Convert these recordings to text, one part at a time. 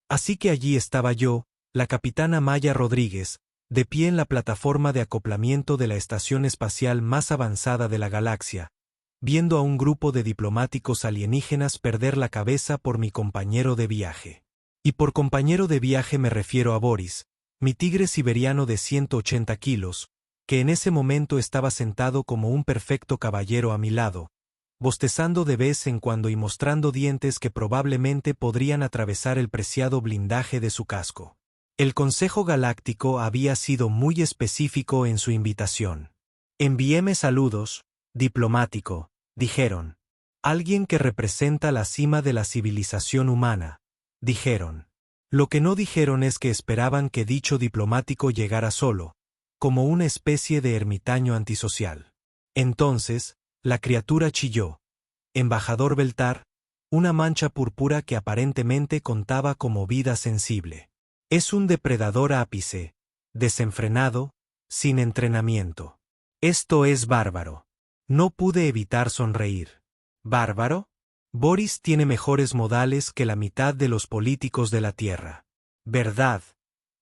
Así que allí estaba yo, la capitana Maya Rodríguez, de pie en la plataforma de acoplamiento de la estación espacial más avanzada de la galaxia, viendo a un grupo de diplomáticos alienígenas perder la cabeza por mi compañero de viaje. Y por compañero de viaje me refiero a Boris, mi tigre siberiano de 180 kilos, que en ese momento estaba sentado como un perfecto caballero a mi lado, bostezando de vez en cuando y mostrando dientes que probablemente podrían atravesar el preciado blindaje de su casco. El Consejo Galáctico había sido muy específico en su invitación. Envíeme saludos, diplomático, dijeron. Alguien que representa la cima de la civilización humana, dijeron. Lo que no dijeron es que esperaban que dicho diplomático llegara solo, como una especie de ermitaño antisocial. Entonces, la criatura chilló. Embajador Beltar, una mancha púrpura que aparentemente contaba como vida sensible. Es un depredador ápice, desenfrenado, sin entrenamiento. Esto es bárbaro. No pude evitar sonreír. ¿Bárbaro? Boris tiene mejores modales que la mitad de los políticos de la Tierra. ¿Verdad,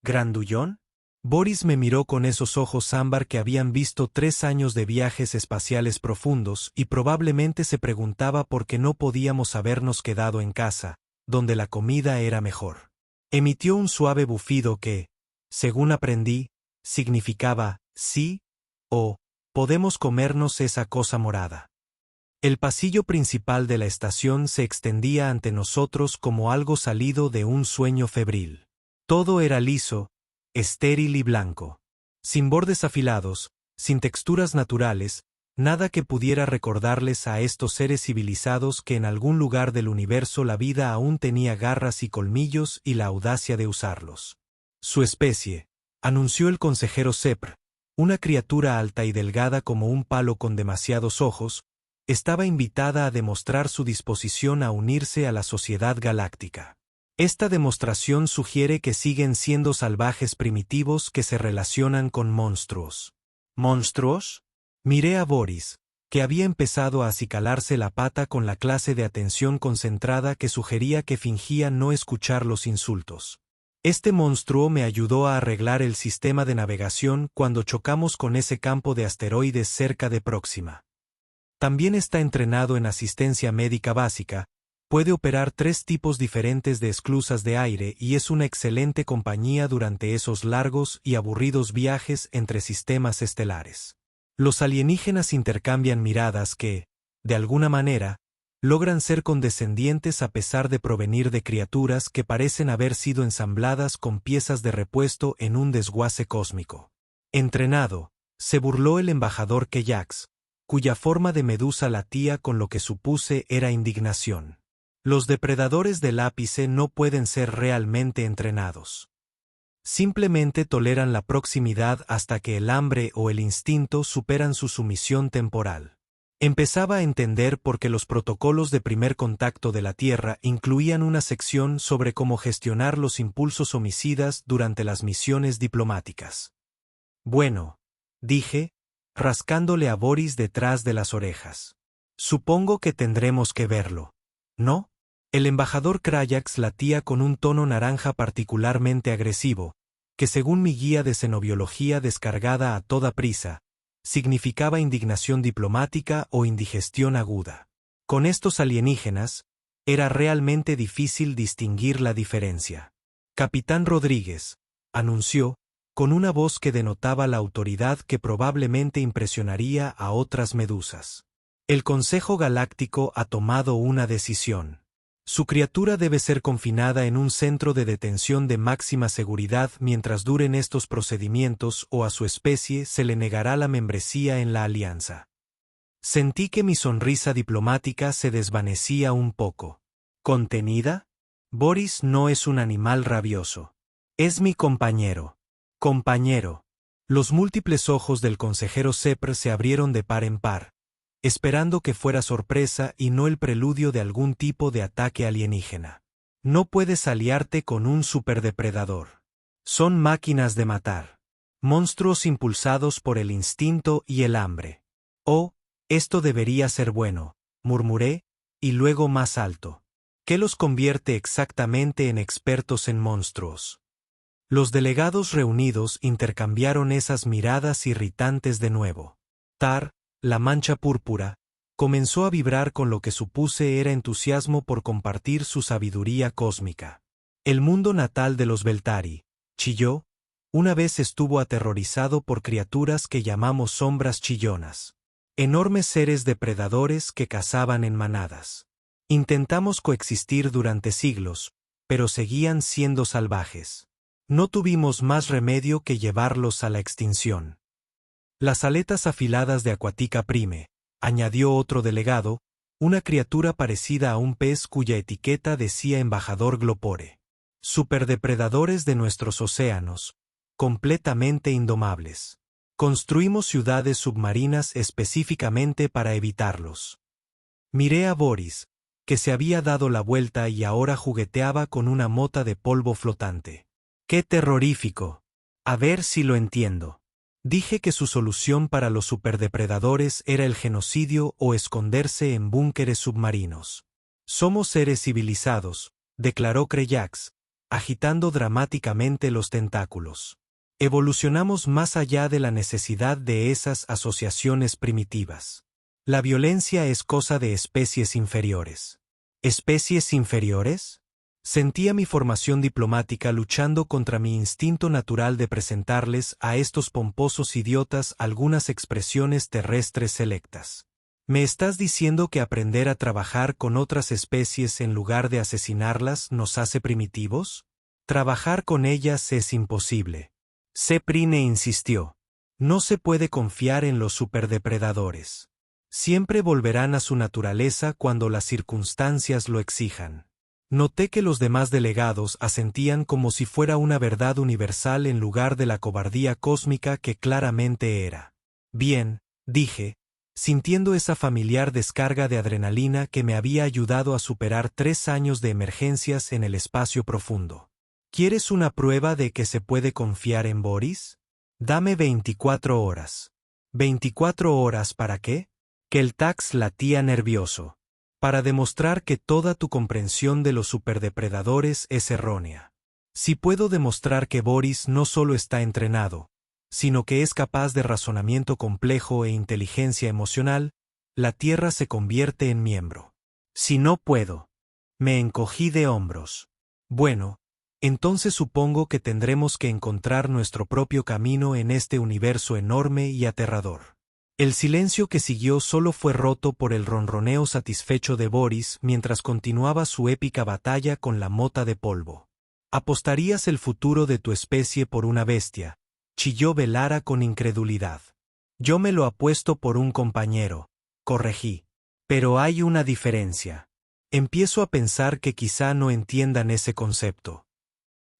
grandullón? Boris me miró con esos ojos ámbar que habían visto 3 años de viajes espaciales profundos y probablemente se preguntaba por qué no podíamos habernos quedado en casa, donde la comida era mejor. Emitió un suave bufido que, según aprendí, significaba sí o podemos comernos esa cosa morada. El pasillo principal de la estación se extendía ante nosotros como algo salido de un sueño febril. Todo era liso, estéril y blanco. Sin bordes afilados, sin texturas naturales, nada que pudiera recordarles a estos seres civilizados que en algún lugar del universo la vida aún tenía garras y colmillos y la audacia de usarlos. Su especie, anunció el consejero Sepr, una criatura alta y delgada como un palo con demasiados ojos, estaba invitada a demostrar su disposición a unirse a la sociedad galáctica. Esta demostración sugiere que siguen siendo salvajes primitivos que se relacionan con monstruos. ¿Monstruos? Miré a Boris, que había empezado a acicalarse la pata con la clase de atención concentrada que sugería que fingía no escuchar los insultos. Este monstruo me ayudó a arreglar el sistema de navegación cuando chocamos con ese campo de asteroides cerca de Próxima. También está entrenado en asistencia médica básica, puede operar 3 tipos diferentes de esclusas de aire y es una excelente compañía durante esos largos y aburridos viajes entre sistemas estelares. Los alienígenas intercambian miradas que, de alguna manera, logran ser condescendientes a pesar de provenir de criaturas que parecen haber sido ensambladas con piezas de repuesto en un desguace cósmico. Entrenado, se burló el embajador Keyax, cuya forma de medusa latía con lo que supuse era indignación. Los depredadores del ápice no pueden ser realmente entrenados. Simplemente toleran la proximidad hasta que el hambre o el instinto superan su sumisión temporal. Empezaba a entender por qué los protocolos de primer contacto de la Tierra incluían una sección sobre cómo gestionar los impulsos homicidas durante las misiones diplomáticas. Bueno, dije, rascándole a Boris detrás de las orejas. Supongo que tendremos que verlo, ¿no? El embajador Krayax latía con un tono naranja particularmente agresivo, que según mi guía de xenobiología descargada a toda prisa, significaba indignación diplomática o indigestión aguda. Con estos alienígenas, era realmente difícil distinguir la diferencia. Capitán Rodríguez, anunció, con una voz que denotaba la autoridad que probablemente impresionaría a otras medusas. El Consejo Galáctico ha tomado una decisión. Su criatura debe ser confinada en un centro de detención de máxima seguridad mientras duren estos procedimientos o a su especie se le negará la membresía en la Alianza. Sentí que mi sonrisa diplomática se desvanecía un poco. ¿Contenida? Boris no es un animal rabioso. Es mi compañero. Compañero. Los múltiples ojos del consejero Sepr se abrieron de par en par, esperando que fuera sorpresa y no el preludio de algún tipo de ataque alienígena. No puedes aliarte con un superdepredador. Son máquinas de matar. Monstruos impulsados por el instinto y el hambre. Oh, esto debería ser bueno, murmuré, y luego más alto. ¿Qué los convierte exactamente en expertos en monstruos? Los delegados reunidos intercambiaron esas miradas irritantes de nuevo. Tar, la mancha púrpura, comenzó a vibrar con lo que supuse era entusiasmo por compartir su sabiduría cósmica. El mundo natal de los Beltari, chilló, una vez estuvo aterrorizado por criaturas que llamamos sombras chillonas. Enormes seres depredadores que cazaban en manadas. Intentamos coexistir durante siglos, pero seguían siendo salvajes. No tuvimos más remedio que llevarlos a la extinción. Las aletas afiladas de Aquatica prime, añadió otro delegado, una criatura parecida a un pez cuya etiqueta decía embajador Glopore. Superdepredadores de nuestros océanos, completamente indomables. Construimos ciudades submarinas específicamente para evitarlos. Miré a Boris, que se había dado la vuelta y ahora jugueteaba con una mota de polvo flotante. ¡Qué terrorífico! A ver si lo entiendo. Dije que su solución para los superdepredadores era el genocidio o esconderse en búnkeres submarinos. Somos seres civilizados, declaró Kreyax, agitando dramáticamente los tentáculos. Evolucionamos más allá de la necesidad de esas asociaciones primitivas. La violencia es cosa de especies inferiores. ¿Especies inferiores? Sentía mi formación diplomática luchando contra mi instinto natural de presentarles a estos pomposos idiotas algunas expresiones terrestres selectas. ¿Me estás diciendo que aprender a trabajar con otras especies en lugar de asesinarlas nos hace primitivos? Trabajar con ellas es imposible. Ceprine insistió. No se puede confiar en los superdepredadores. Siempre volverán a su naturaleza cuando las circunstancias lo exijan. Noté que los demás delegados asentían como si fuera una verdad universal en lugar de la cobardía cósmica que claramente era. Bien, dije, sintiendo esa familiar descarga de adrenalina que me había ayudado a superar 3 años de emergencias en el espacio profundo. ¿Quieres una prueba de que se puede confiar en Boris? Dame 24 horas. ¿24 horas para qué? Que el tax latía nervioso. Para demostrar que toda tu comprensión de los superdepredadores es errónea. Si puedo demostrar que Boris no solo está entrenado, sino que es capaz de razonamiento complejo e inteligencia emocional, la Tierra se convierte en miembro. Si no puedo. Me encogí de hombros. Bueno, entonces supongo que tendremos que encontrar nuestro propio camino en este universo enorme y aterrador. El silencio que siguió solo fue roto por el ronroneo satisfecho de Boris mientras continuaba su épica batalla con la mota de polvo. ¿Apostarías el futuro de tu especie por una bestia?, chilló Velara con incredulidad. Yo me lo apuesto por un compañero, corregí. Pero hay una diferencia. Empiezo a pensar que quizá no entiendan ese concepto.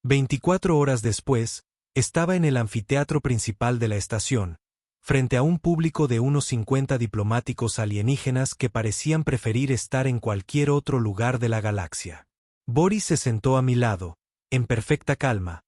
24 horas después, estaba en el anfiteatro principal de la estación, frente a un público de unos 50 diplomáticos alienígenas que parecían preferir estar en cualquier otro lugar de la galaxia. Boris se sentó a mi lado, en perfecta calma,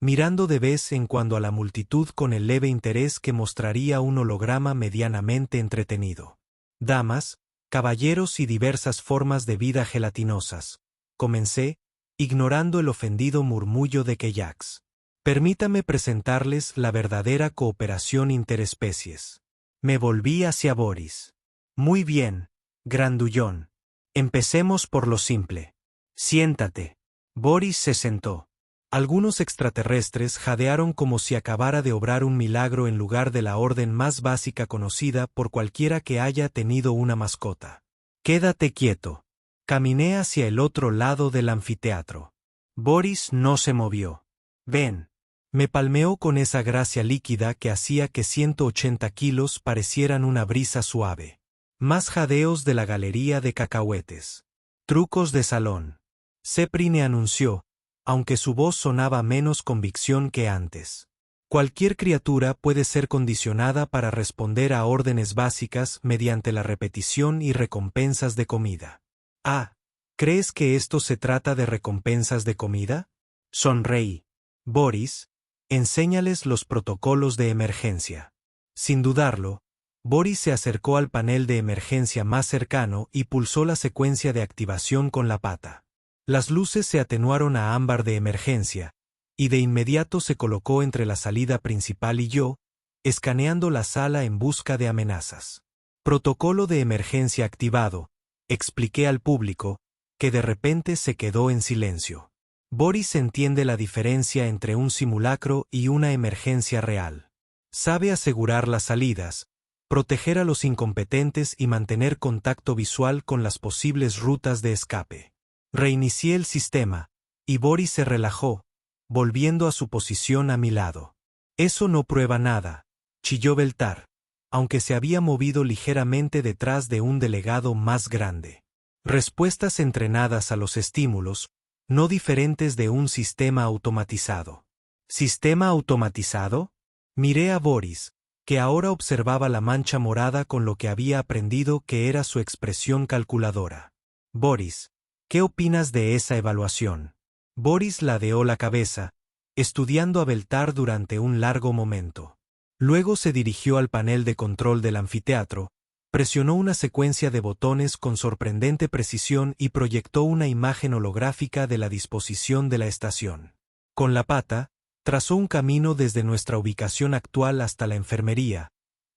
mirando de vez en cuando a la multitud con el leve interés que mostraría un holograma medianamente entretenido. Damas, caballeros y diversas formas de vida gelatinosas, comencé, ignorando el ofendido murmullo de Kreyax. Permítame presentarles la verdadera cooperación interespecies. Me volví hacia Boris. Muy bien, grandullón. Empecemos por lo simple. Siéntate. Boris se sentó. Algunos extraterrestres jadearon como si acabara de obrar un milagro en lugar de la orden más básica conocida por cualquiera que haya tenido una mascota. Quédate quieto. Caminé hacia el otro lado del anfiteatro. Boris no se movió. Ven. Me palmeó con esa gracia líquida que hacía que 180 kilos parecieran una brisa suave. Más jadeos de la galería de cacahuetes. Trucos de salón. Ceprine anunció, aunque su voz sonaba menos convicción que antes. Cualquier criatura puede ser condicionada para responder a órdenes básicas mediante la repetición y recompensas de comida. Ah, ¿crees que esto se trata de recompensas de comida? Sonreí. Boris, enséñales los protocolos de emergencia. Sin dudarlo, Boris se acercó al panel de emergencia más cercano y pulsó la secuencia de activación con la pata. Las luces se atenuaron a ámbar de emergencia, y de inmediato se colocó entre la salida principal y yo, escaneando la sala en busca de amenazas. Protocolo de emergencia activado, expliqué al público, que de repente se quedó en silencio. Boris entiende la diferencia entre un simulacro y una emergencia real. Sabe asegurar las salidas, proteger a los incompetentes y mantener contacto visual con las posibles rutas de escape. Reinicié el sistema, y Boris se relajó, volviendo a su posición a mi lado. Eso no prueba nada, chilló Beltar, aunque se había movido ligeramente detrás de un delegado más grande. Respuestas entrenadas a los estímulos, no diferentes de un sistema automatizado. ¿Sistema automatizado? Miré a Boris, que ahora observaba la mancha morada con lo que había aprendido que era su expresión calculadora. Boris, ¿qué opinas de esa evaluación? Boris ladeó la cabeza, estudiando a Beltar durante un largo momento. Luego se dirigió al panel de control del anfiteatro, presionó una secuencia de botones con sorprendente precisión y proyectó una imagen holográfica de la disposición de la estación. Con la pata, trazó un camino desde nuestra ubicación actual hasta la enfermería,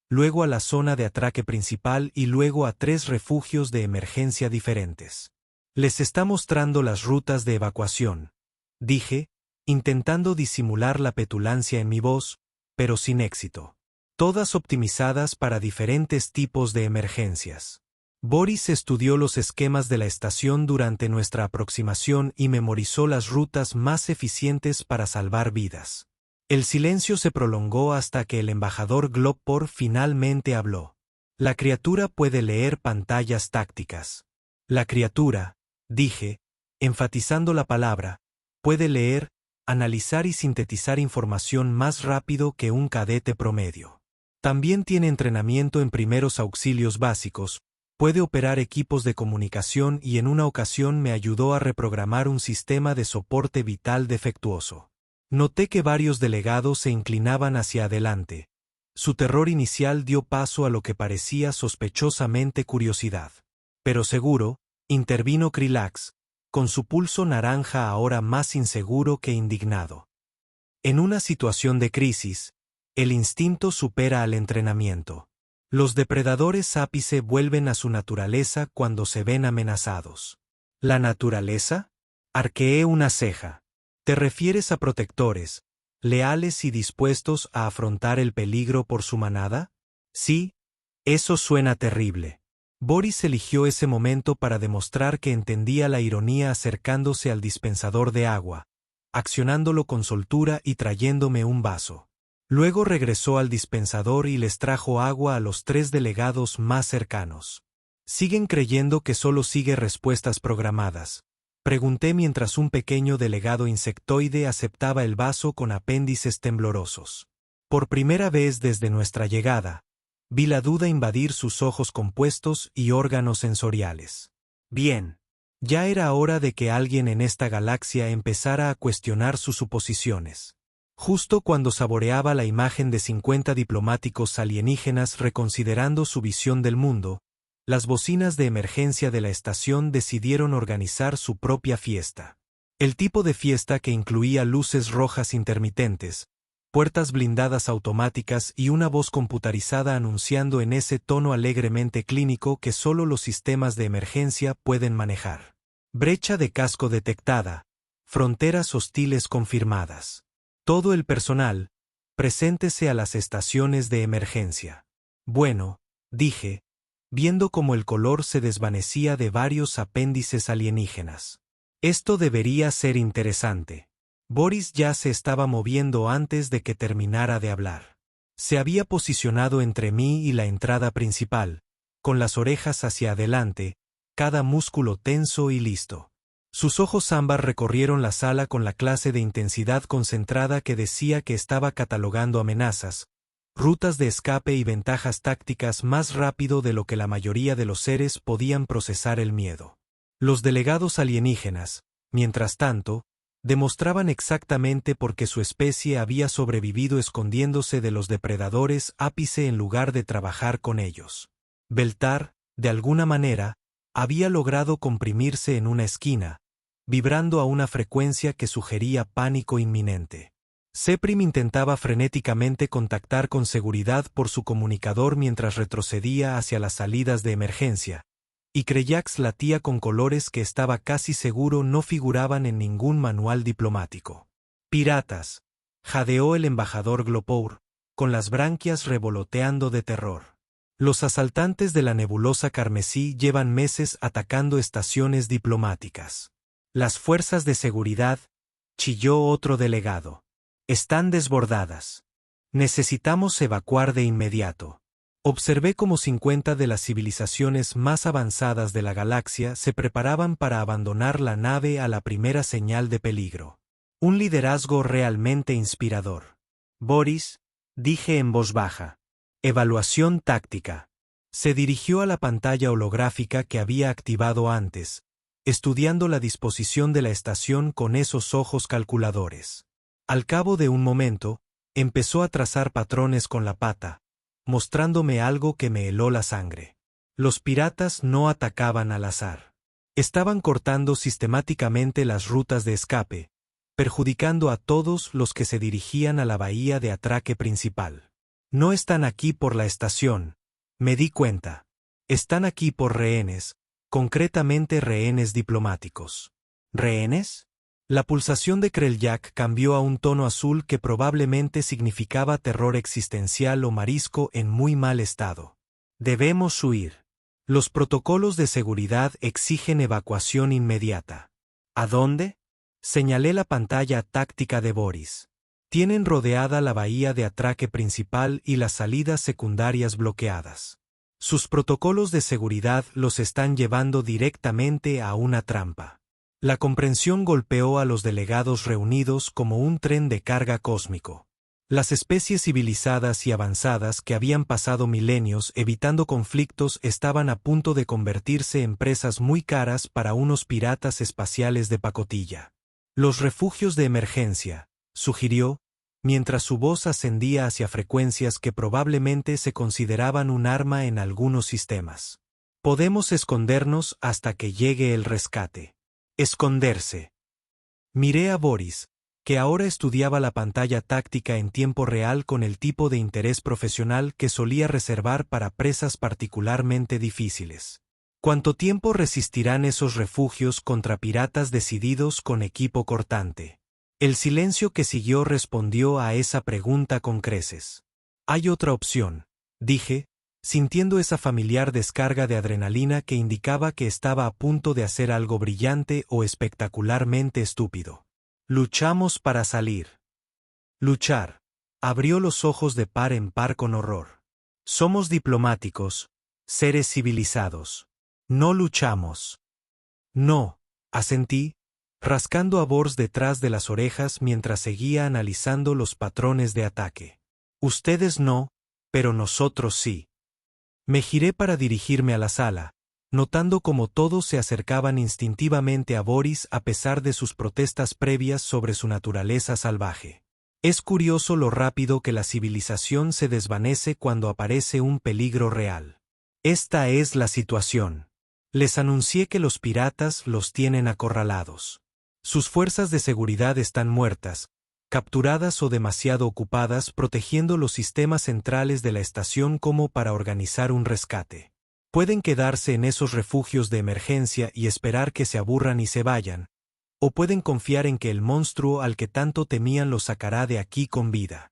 luego a la zona de atraque principal y luego a 3 refugios de emergencia diferentes. Les está mostrando las rutas de evacuación, dije, intentando disimular la petulancia en mi voz, pero sin éxito. Todas optimizadas para diferentes tipos de emergencias. Boris estudió los esquemas de la estación durante nuestra aproximación y memorizó las rutas más eficientes para salvar vidas. El silencio se prolongó hasta que el embajador Glopor finalmente habló. La criatura puede leer pantallas tácticas. La criatura, dije, enfatizando la palabra, puede leer, analizar y sintetizar información más rápido que un cadete promedio. También tiene entrenamiento en primeros auxilios básicos, puede operar equipos de comunicación y en una ocasión me ayudó a reprogramar un sistema de soporte vital defectuoso. Noté que varios delegados se inclinaban hacia adelante. Su terror inicial dio paso a lo que parecía sospechosamente curiosidad. Pero seguro, intervino Krilax, con su pulso naranja ahora más inseguro que indignado. En una situación de crisis, el instinto supera al entrenamiento. Los depredadores ápice vuelven a su naturaleza cuando se ven amenazados. ¿La naturaleza? Arqueé una ceja. ¿Te refieres a protectores, leales y dispuestos a afrontar el peligro por su manada? Sí, eso suena terrible. Boris eligió ese momento para demostrar que entendía la ironía acercándose al dispensador de agua, accionándolo con soltura y trayéndome un vaso. Luego regresó al dispensador y les trajo agua a los 3 delegados más cercanos. ¿Siguen creyendo que solo sigue respuestas programadas? Pregunté mientras un pequeño delegado insectoide aceptaba el vaso con apéndices temblorosos. Por primera vez desde nuestra llegada, vi la duda invadir sus ojos compuestos y órganos sensoriales. Bien. Ya era hora de que alguien en esta galaxia empezara a cuestionar sus suposiciones. Justo cuando saboreaba la imagen de 50 diplomáticos alienígenas reconsiderando su visión del mundo, las bocinas de emergencia de la estación decidieron organizar su propia fiesta. El tipo de fiesta que incluía luces rojas intermitentes, puertas blindadas automáticas y una voz computarizada anunciando en ese tono alegremente clínico que solo los sistemas de emergencia pueden manejar. Brecha de casco detectada, fronteras hostiles confirmadas. Todo el personal, preséntese a las estaciones de emergencia. Bueno, dije, viendo cómo el color se desvanecía de varios apéndices alienígenas. Esto debería ser interesante. Boris ya se estaba moviendo antes de que terminara de hablar. Se había posicionado entre mí y la entrada principal, con las orejas hacia adelante, cada músculo tenso y listo. Sus ojos ámbar recorrieron la sala con la clase de intensidad concentrada que decía que estaba catalogando amenazas, rutas de escape y ventajas tácticas más rápido de lo que la mayoría de los seres podían procesar el miedo. Los delegados alienígenas, mientras tanto, demostraban exactamente por qué su especie había sobrevivido escondiéndose de los depredadores ápice en lugar de trabajar con ellos. Beltar, de alguna manera, había logrado comprimirse en una esquina, vibrando a una frecuencia que sugería pánico inminente. Seprim intentaba frenéticamente contactar con seguridad por su comunicador mientras retrocedía hacia las salidas de emergencia, y Krejax latía con colores que estaba casi seguro no figuraban en ningún manual diplomático. «Piratas», jadeó el embajador Glopour, con las branquias revoloteando de terror. «Los asaltantes de la nebulosa carmesí llevan meses atacando estaciones diplomáticas. Las fuerzas de seguridad», chilló otro delegado, «están desbordadas. Necesitamos evacuar de inmediato». Observé cómo 50 de las civilizaciones más avanzadas de la galaxia se preparaban para abandonar la nave a la primera señal de peligro. Un liderazgo realmente inspirador. «Boris», dije en voz baja. «Evaluación táctica». Se dirigió a la pantalla holográfica que había activado antes, estudiando la disposición de la estación con esos ojos calculadores. Al cabo de un momento, empezó a trazar patrones con la pata, mostrándome algo que me heló la sangre. Los piratas no atacaban al azar. Estaban cortando sistemáticamente las rutas de escape, perjudicando a todos los que se dirigían a la bahía de atraque principal. No están aquí por la estación, me di cuenta. Están aquí por rehenes, concretamente rehenes diplomáticos. ¿Rehenes? La pulsación de Kreljak cambió a un tono azul que probablemente significaba terror existencial o marisco en muy mal estado. Debemos huir. Los protocolos de seguridad exigen evacuación inmediata. ¿A dónde? Señalé la pantalla táctica de Boris. Tienen rodeada la bahía de atraque principal y las salidas secundarias bloqueadas. Sus protocolos de seguridad los están llevando directamente a una trampa. La comprensión golpeó a los delegados reunidos como un tren de carga cósmico. Las especies civilizadas y avanzadas que habían pasado milenios evitando conflictos estaban a punto de convertirse en presas muy caras para unos piratas espaciales de pacotilla. «Los refugios de emergencia», sugirió, mientras su voz ascendía hacia frecuencias que probablemente se consideraban un arma en algunos sistemas. «Podemos escondernos hasta que llegue el rescate». Esconderse. Miré a Boris, que ahora estudiaba la pantalla táctica en tiempo real con el tipo de interés profesional que solía reservar para presas particularmente difíciles. ¿Cuánto tiempo resistirán esos refugios contra piratas decididos con equipo cortante? El silencio que siguió respondió a esa pregunta con creces. «Hay otra opción», dije, sintiendo esa familiar descarga de adrenalina que indicaba que estaba a punto de hacer algo brillante o espectacularmente estúpido. «Luchamos para salir». «Luchar». Abrió los ojos de par en par con horror. «Somos diplomáticos, seres civilizados. No luchamos». «No», asentí, rascando a Bors detrás de las orejas mientras seguía analizando los patrones de ataque. «Ustedes no, pero nosotros sí». Me giré para dirigirme a la sala, notando cómo todos se acercaban instintivamente a Boris a pesar de sus protestas previas sobre su naturaleza salvaje. Es curioso lo rápido que la civilización se desvanece cuando aparece un peligro real. Esta es la situación. Les anuncié que los piratas los tienen acorralados. Sus fuerzas de seguridad están muertas, capturadas o demasiado ocupadas protegiendo los sistemas centrales de la estación como para organizar un rescate. Pueden quedarse en esos refugios de emergencia y esperar que se aburran y se vayan, o pueden confiar en que el monstruo al que tanto temían los sacará de aquí con vida.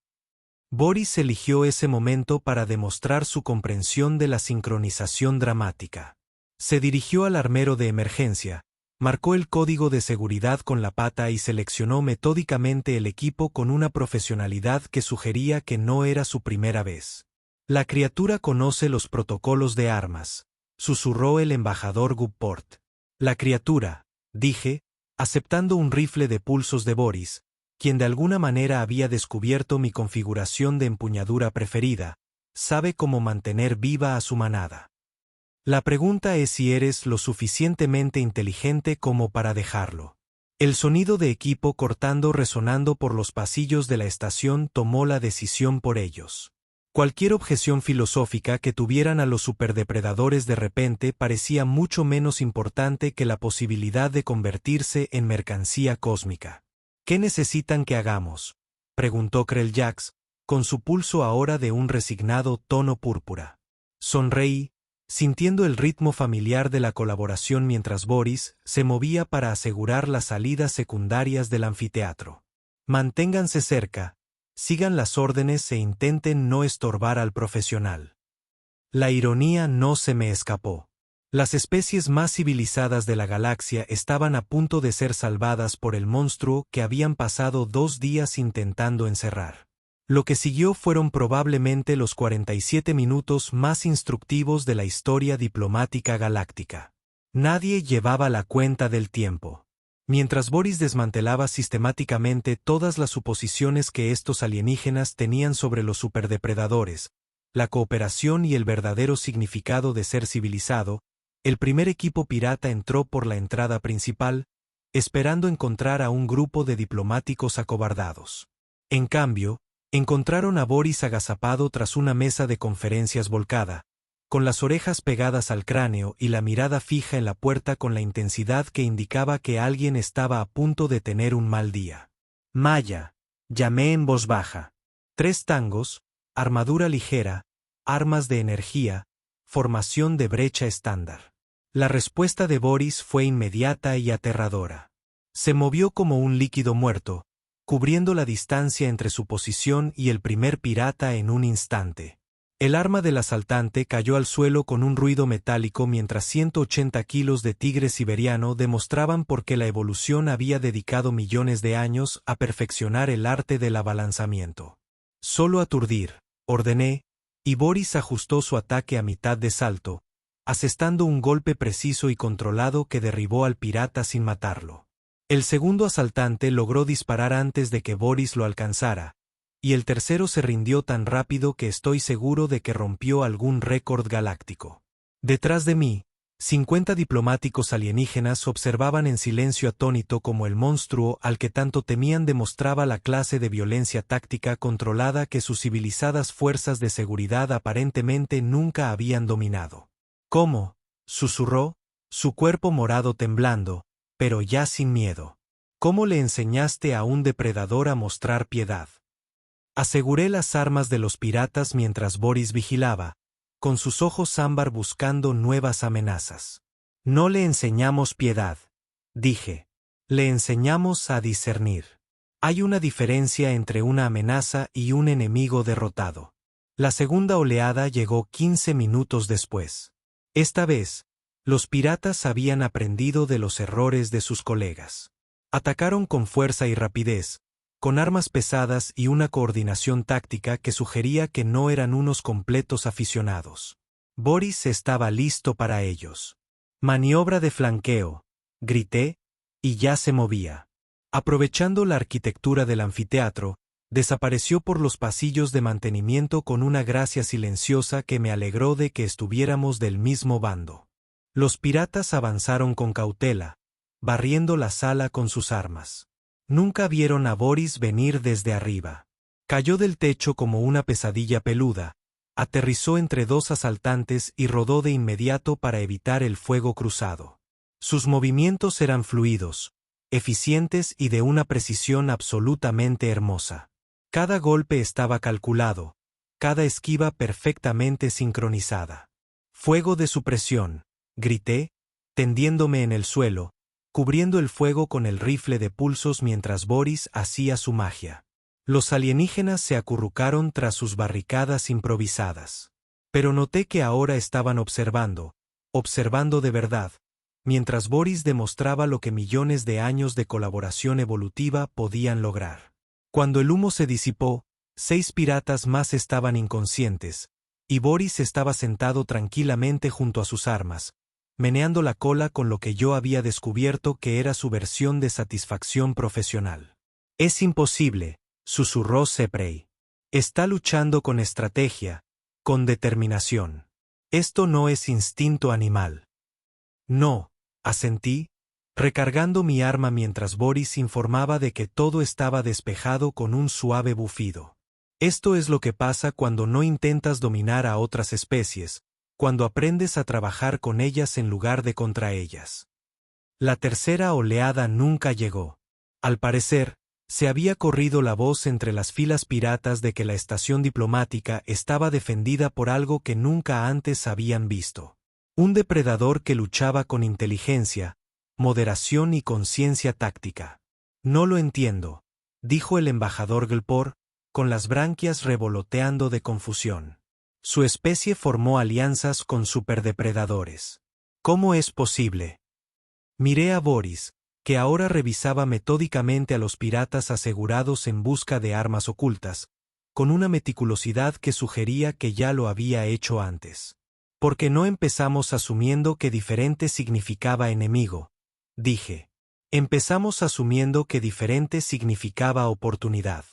Boris eligió ese momento para demostrar su comprensión de la sincronización dramática. Se dirigió al armero de emergencia, marcó el código de seguridad con la pata y seleccionó metódicamente el equipo con una profesionalidad que sugería que no era su primera vez. «La criatura conoce los protocolos de armas», susurró el embajador Gupport. «La criatura», dije, aceptando un rifle de pulsos de Boris, quien de alguna manera había descubierto mi configuración de empuñadura preferida, sabe cómo mantener viva a su manada. La pregunta es si eres lo suficientemente inteligente como para dejarlo. El sonido de equipo cortando resonando por los pasillos de la estación tomó la decisión por ellos. Cualquier objeción filosófica que tuvieran a los superdepredadores de repente parecía mucho menos importante que la posibilidad de convertirse en mercancía cósmica. ¿Qué necesitan que hagamos?, preguntó Krell Jax, con su pulso ahora de un resignado tono púrpura. Sonreí, sintiendo el ritmo familiar de la colaboración mientras Boris se movía para asegurar las salidas secundarias del anfiteatro. Manténganse cerca, sigan las órdenes e intenten no estorbar al profesional. La ironía no se me escapó. Las especies más civilizadas de la galaxia estaban a punto de ser salvadas por el monstruo que habían pasado 2 días intentando encerrar. Lo que siguió fueron probablemente los 47 minutos más instructivos de la historia diplomática galáctica. Nadie llevaba la cuenta del tiempo. Mientras Boris desmantelaba sistemáticamente todas las suposiciones que estos alienígenas tenían sobre los superdepredadores, la cooperación y el verdadero significado de ser civilizado, el primer equipo pirata entró por la entrada principal, esperando encontrar a un grupo de diplomáticos acobardados. En cambio, encontraron a Boris agazapado tras una mesa de conferencias volcada, con las orejas pegadas al cráneo y la mirada fija en la puerta con la intensidad que indicaba que alguien estaba a punto de tener un mal día. Maya, llamé en voz baja. 3 tangos, armadura ligera, armas de energía, formación de brecha estándar. La respuesta de Boris fue inmediata y aterradora. Se movió como un líquido muerto, cubriendo la distancia entre su posición y el primer pirata en un instante. El arma del asaltante cayó al suelo con un ruido metálico mientras 180 kilos de tigre siberiano demostraban por qué la evolución había dedicado millones de años a perfeccionar el arte del abalanzamiento. Solo aturdir, ordené, y Boris ajustó su ataque a mitad de salto, asestando un golpe preciso y controlado que derribó al pirata sin matarlo. El segundo asaltante logró disparar antes de que Boris lo alcanzara, y el tercero se rindió tan rápido que estoy seguro de que rompió algún récord galáctico. Detrás de mí, 50 diplomáticos alienígenas observaban en silencio atónito como el monstruo al que tanto temían demostraba la clase de violencia táctica controlada que sus civilizadas fuerzas de seguridad aparentemente nunca habían dominado. ¿Cómo?, susurró, su cuerpo morado temblando, pero ya sin miedo. ¿Cómo le enseñaste a un depredador a mostrar piedad? Aseguré las armas de los piratas mientras Boris vigilaba, con sus ojos ámbar buscando nuevas amenazas. No le enseñamos piedad, dije. Le enseñamos a discernir. Hay una diferencia entre una amenaza y un enemigo derrotado. La segunda oleada llegó 15 minutos después. Esta vez, los piratas habían aprendido de los errores de sus colegas. Atacaron con fuerza y rapidez, con armas pesadas y una coordinación táctica que sugería que no eran unos completos aficionados. Boris estaba listo para ellos. Maniobra de flanqueo, grité, y ya se movía. Aprovechando la arquitectura del anfiteatro, desapareció por los pasillos de mantenimiento con una gracia silenciosa que me alegró de que estuviéramos del mismo bando. Los piratas avanzaron con cautela, barriendo la sala con sus armas. Nunca vieron a Boris venir desde arriba. Cayó del techo como una pesadilla peluda, aterrizó entre 2 asaltantes y rodó de inmediato para evitar el fuego cruzado. Sus movimientos eran fluidos, eficientes y de una precisión absolutamente hermosa. Cada golpe estaba calculado, cada esquiva perfectamente sincronizada. Fuego de supresión, grité, tendiéndome en el suelo, cubriendo el fuego con el rifle de pulsos mientras Boris hacía su magia. Los alienígenas se acurrucaron tras sus barricadas improvisadas. Pero noté que ahora estaban observando de verdad, mientras Boris demostraba lo que millones de años de colaboración evolutiva podían lograr. Cuando el humo se disipó, 6 piratas más estaban inconscientes, y Boris estaba sentado tranquilamente junto a sus armas, meneando la cola con lo que yo había descubierto que era su versión de satisfacción profesional. Es imposible, susurró Seprey. Está luchando con estrategia, con determinación. Esto no es instinto animal. No, asentí, recargando mi arma mientras Boris informaba de que todo estaba despejado con un suave bufido. Esto es lo que pasa cuando no intentas dominar a otras especies, cuando aprendes a trabajar con ellas en lugar de contra ellas. La tercera oleada nunca llegó. Al parecer, se había corrido la voz entre las filas piratas de que la estación diplomática estaba defendida por algo que nunca antes habían visto. Un depredador que luchaba con inteligencia, moderación y conciencia táctica. No lo entiendo, dijo el embajador Glpor, con las branquias revoloteando de confusión. Su especie formó alianzas con superdepredadores. ¿Cómo es posible? Miré a Boris, que ahora revisaba metódicamente a los piratas asegurados en busca de armas ocultas, con una meticulosidad que sugería que ya lo había hecho antes. ¿Por qué no empezamos asumiendo que diferente significaba enemigo? Dije. Empezamos asumiendo que diferente significaba oportunidad.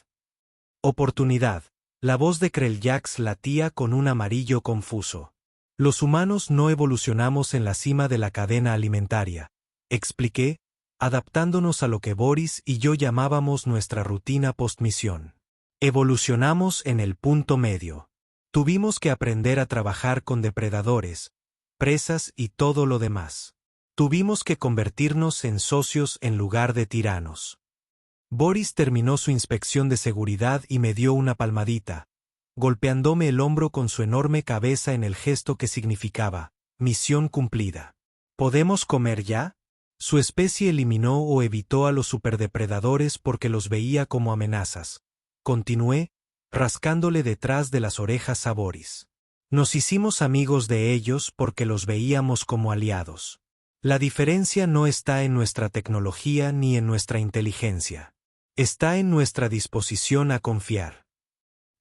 Oportunidad. La voz de Krelljax latía con un amarillo confuso. Los humanos no evolucionamos en la cima de la cadena alimentaria, expliqué, adaptándonos a lo que Boris y yo llamábamos nuestra rutina postmisión. Evolucionamos en el punto medio. Tuvimos que aprender a trabajar con depredadores, presas y todo lo demás. Tuvimos que convertirnos en socios en lugar de tiranos. Boris terminó su inspección de seguridad y me dio una palmadita, golpeándome el hombro con su enorme cabeza en el gesto que significaba, misión cumplida. ¿Podemos comer ya? Su especie eliminó o evitó a los superdepredadores porque los veía como amenazas. Continué, rascándole detrás de las orejas a Boris. Nos hicimos amigos de ellos porque los veíamos como aliados. La diferencia no está en nuestra tecnología ni en nuestra inteligencia. Está en nuestra disposición a confiar.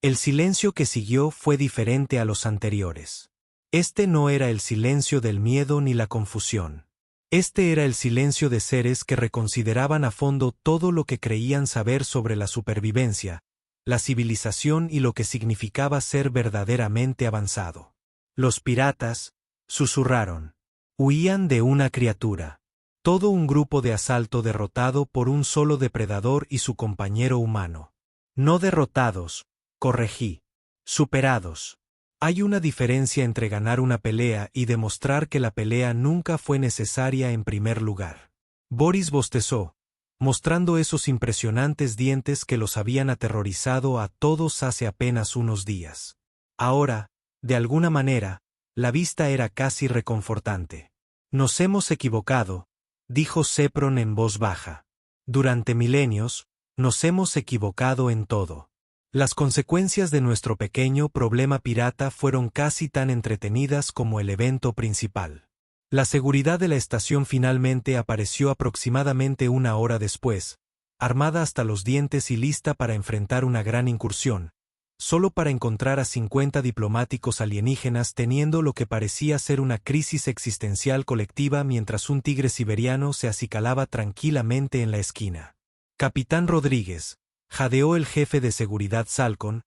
El silencio que siguió fue diferente a los anteriores. Este no era el silencio del miedo ni la confusión. Este era el silencio de seres que reconsideraban a fondo todo lo que creían saber sobre la supervivencia, la civilización y lo que significaba ser verdaderamente avanzado. Los piratas, susurraron, huían de una criatura. Todo un grupo de asalto derrotado por un solo depredador y su compañero humano. No derrotados, corregí. Superados. Hay una diferencia entre ganar una pelea y demostrar que la pelea nunca fue necesaria en primer lugar. Boris bostezó, mostrando esos impresionantes dientes que los habían aterrorizado a todos hace apenas unos días. Ahora, de alguna manera, la vista era casi reconfortante. Nos hemos equivocado, dijo Sepron en voz baja. Durante milenios, nos hemos equivocado en todo. Las consecuencias de nuestro pequeño problema pirata fueron casi tan entretenidas como el evento principal. La seguridad de la estación finalmente apareció aproximadamente una hora después, armada hasta los dientes y lista para enfrentar una gran incursión, solo para encontrar a 50 diplomáticos alienígenas teniendo lo que parecía ser una crisis existencial colectiva mientras un tigre siberiano se acicalaba tranquilamente en la esquina. Capitán Rodríguez, jadeó el jefe de seguridad Salcón,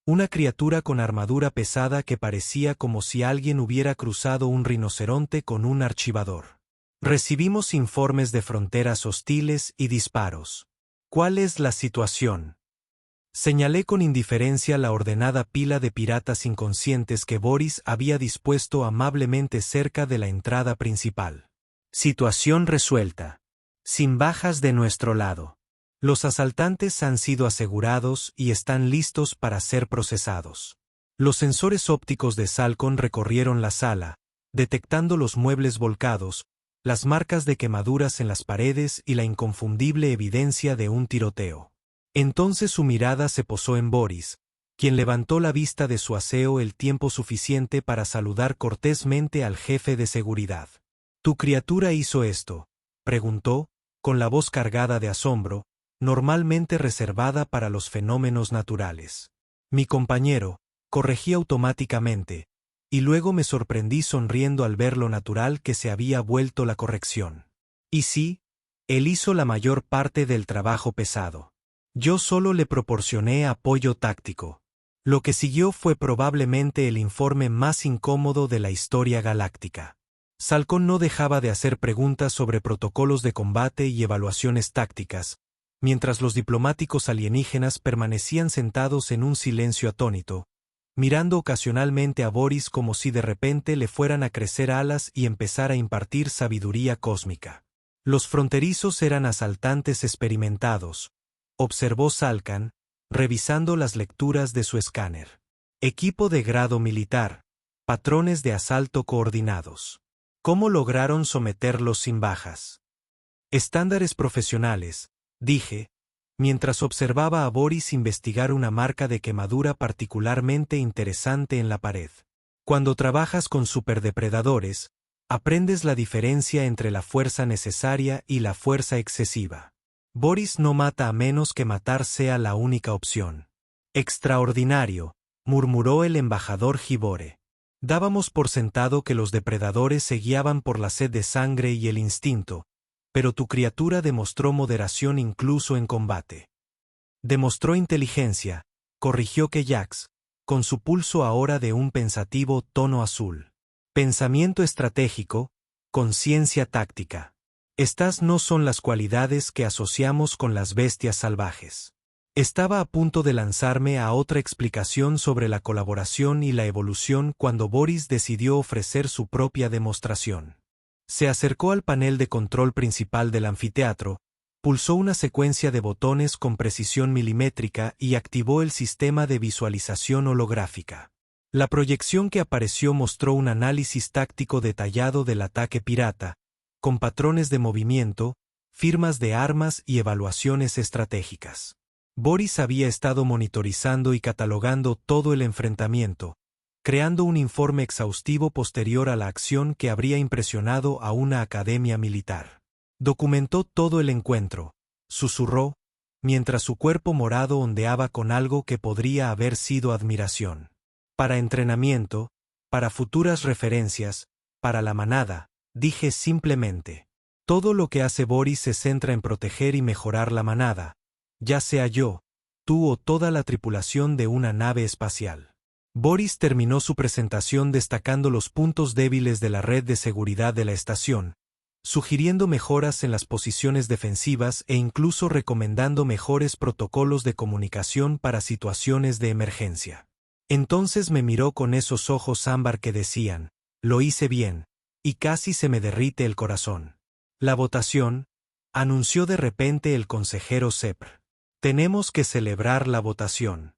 una criatura con armadura pesada que parecía como si alguien hubiera cruzado un rinoceronte con un archivador. Recibimos informes de fronteras hostiles y disparos. ¿Cuál es la situación? Señalé con indiferencia la ordenada pila de piratas inconscientes que Boris había dispuesto amablemente cerca de la entrada principal. Situación resuelta. Sin bajas de nuestro lado. Los asaltantes han sido asegurados y están listos para ser procesados. Los sensores ópticos de Salcón recorrieron la sala, detectando los muebles volcados, las marcas de quemaduras en las paredes y la inconfundible evidencia de un tiroteo. Entonces su mirada se posó en Boris, quien levantó la vista de su aseo el tiempo suficiente para saludar cortésmente al jefe de seguridad. ¿Tu criatura hizo esto?, preguntó, con la voz cargada de asombro, normalmente reservada para los fenómenos naturales. Mi compañero, corregí automáticamente, y luego me sorprendí sonriendo al ver lo natural que se había vuelto la corrección. Y sí, él hizo la mayor parte del trabajo pesado. Yo solo le proporcioné apoyo táctico. Lo que siguió fue probablemente el informe más incómodo de la historia galáctica. Salcón no dejaba de hacer preguntas sobre protocolos de combate y evaluaciones tácticas, mientras los diplomáticos alienígenas permanecían sentados en un silencio atónito, mirando ocasionalmente a Boris como si de repente le fueran a crecer alas y empezar a impartir sabiduría cósmica. Los fronterizos eran asaltantes experimentados, observó Salkan, revisando las lecturas de su escáner. Equipo de grado militar, patrones de asalto coordinados. ¿Cómo lograron someterlos sin bajas? Estándares profesionales, dije, mientras observaba a Boris investigar una marca de quemadura particularmente interesante en la pared. Cuando trabajas con superdepredadores, aprendes la diferencia entre la fuerza necesaria y la fuerza excesiva. Boris no mata a menos que matar sea la única opción. Extraordinario, murmuró el embajador Gibore. Dábamos por sentado que los depredadores se guiaban por la sed de sangre y el instinto, pero tu criatura demostró moderación incluso en combate. Demostró inteligencia, corrigió Kejax, con su pulso ahora de un pensativo tono azul. Pensamiento estratégico, conciencia táctica. Estas no son las cualidades que asociamos con las bestias salvajes. Estaba a punto de lanzarme a otra explicación sobre la colaboración y la evolución cuando Boris decidió ofrecer su propia demostración. Se acercó al panel de control principal del anfiteatro, pulsó una secuencia de botones con precisión milimétrica y activó el sistema de visualización holográfica. La proyección que apareció mostró un análisis táctico detallado del ataque pirata, con patrones de movimiento, firmas de armas y evaluaciones estratégicas. Boris había estado monitorizando y catalogando todo el enfrentamiento, creando un informe exhaustivo posterior a la acción que habría impresionado a una academia militar. Documentó todo el encuentro, susurró, mientras su cuerpo morado ondeaba con algo que podría haber sido admiración. Para entrenamiento, para futuras referencias, para la manada, dije simplemente. Todo lo que hace Boris se centra en proteger y mejorar la manada, ya sea yo, tú o toda la tripulación de una nave espacial. Boris terminó su presentación destacando los puntos débiles de la red de seguridad de la estación, sugiriendo mejoras en las posiciones defensivas e incluso recomendando mejores protocolos de comunicación para situaciones de emergencia. Entonces me miró con esos ojos ámbar que decían, lo hice bien, y casi se me derrite el corazón. La votación, anunció de repente el consejero Sepr. Tenemos que celebrar la votación.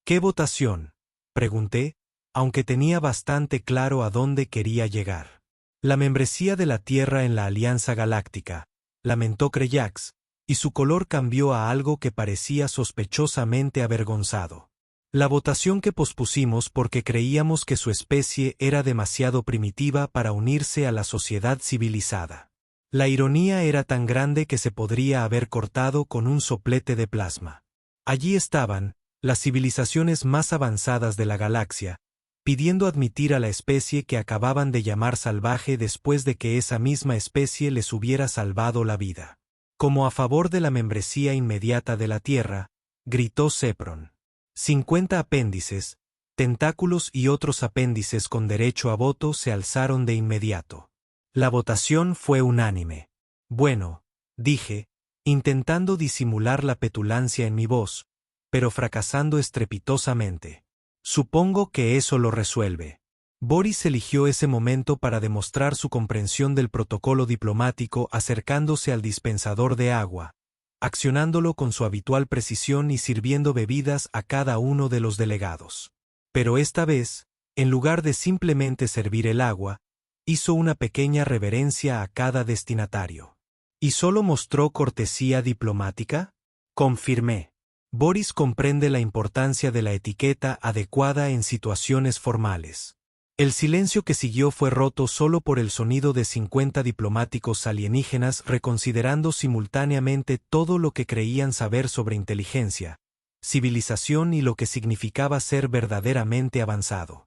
¿Qué votación?, pregunté, aunque tenía bastante claro a dónde quería llegar. La membresía de la Tierra en la Alianza Galáctica, lamentó Krejax, y su color cambió a algo que parecía sospechosamente avergonzado. La votación que pospusimos porque creíamos que su especie era demasiado primitiva para unirse a la sociedad civilizada. La ironía era tan grande que se podría haber cortado con un soplete de plasma. Allí estaban, las civilizaciones más avanzadas de la galaxia, pidiendo admitir a la especie que acababan de llamar salvaje después de que esa misma especie les hubiera salvado la vida. Como a favor de la membresía inmediata de la Tierra, gritó Sepron. 50 apéndices, tentáculos y otros apéndices con derecho a voto se alzaron de inmediato. La votación fue unánime. Bueno, dije, intentando disimular la petulancia en mi voz, pero fracasando estrepitosamente. Supongo que eso lo resuelve. Boris eligió ese momento para demostrar su comprensión del protocolo diplomático acercándose al dispensador de agua, accionándolo con su habitual precisión y sirviendo bebidas a cada uno de los delegados. Pero esta vez, en lugar de simplemente servir el agua, hizo una pequeña reverencia a cada destinatario. ¿Y solo mostró cortesía diplomática? Confirmé. Boris comprende la importancia de la etiqueta adecuada en situaciones formales. El silencio que siguió fue roto solo por el sonido de 50 diplomáticos alienígenas reconsiderando simultáneamente todo lo que creían saber sobre inteligencia, civilización y lo que significaba ser verdaderamente avanzado.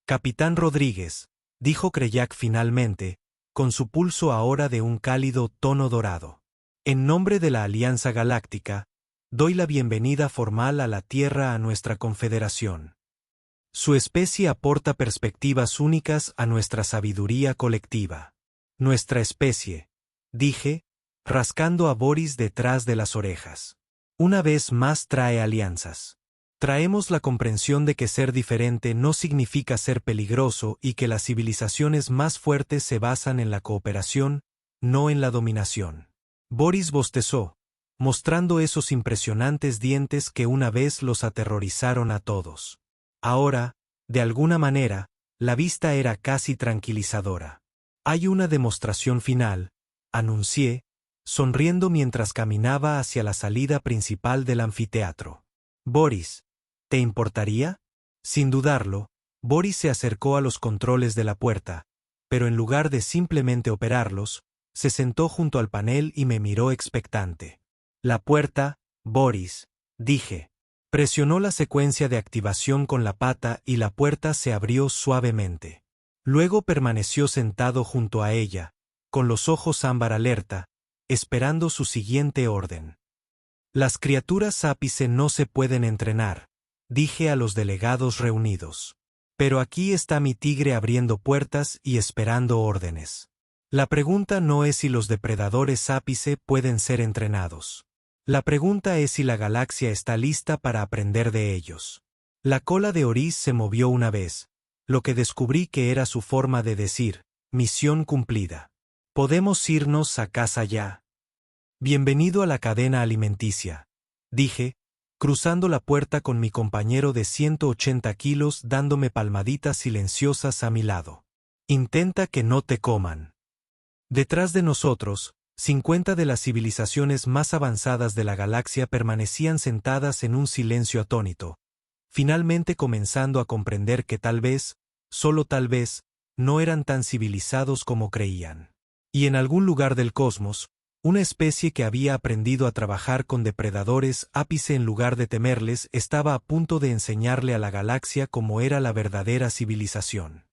Capitán Rodríguez, dijo Krejax finalmente, con su pulso ahora de un cálido tono dorado. En nombre de la Alianza Galáctica, doy la bienvenida formal a la Tierra a nuestra confederación. Su especie aporta perspectivas únicas a nuestra sabiduría colectiva. Nuestra especie, dije, rascando a Boris detrás de las orejas. Una vez más trae alianzas. Traemos la comprensión de que ser diferente no significa ser peligroso y que las civilizaciones más fuertes se basan en la cooperación, no en la dominación. Boris bostezó, mostrando esos impresionantes dientes que una vez los aterrorizaron a todos. Ahora, de alguna manera, la vista era casi tranquilizadora. Hay una demostración final, anuncié, sonriendo mientras caminaba hacia la salida principal del anfiteatro. Boris, ¿te importaría? Sin dudarlo, Boris se acercó a los controles de la puerta, pero en lugar de simplemente operarlos, se sentó junto al panel y me miró expectante. La puerta, Boris, dije. Presionó la secuencia de activación con la pata y la puerta se abrió suavemente. Luego permaneció sentado junto a ella, con los ojos ámbar alerta, esperando su siguiente orden. Las criaturas ápice no se pueden entrenar, dije a los delegados reunidos. Pero aquí está mi tigre abriendo puertas y esperando órdenes. La pregunta no es si los depredadores ápice pueden ser entrenados. La pregunta es si la galaxia está lista para aprender de ellos. La cola de Oris se movió una vez, lo que descubrí que era su forma de decir, misión cumplida. Podemos irnos a casa ya. Bienvenido a la cadena alimenticia, dije, cruzando la puerta con mi compañero de 180 kilos dándome palmaditas silenciosas a mi lado. Intenta que no te coman. Detrás de nosotros, 50 de las civilizaciones más avanzadas de la galaxia permanecían sentadas en un silencio atónito, finalmente comenzando a comprender que tal vez, solo tal vez, no eran tan civilizados como creían. Y en algún lugar del cosmos, una especie que había aprendido a trabajar con depredadores ápice en lugar de temerles estaba a punto de enseñarle a la galaxia cómo era la verdadera civilización.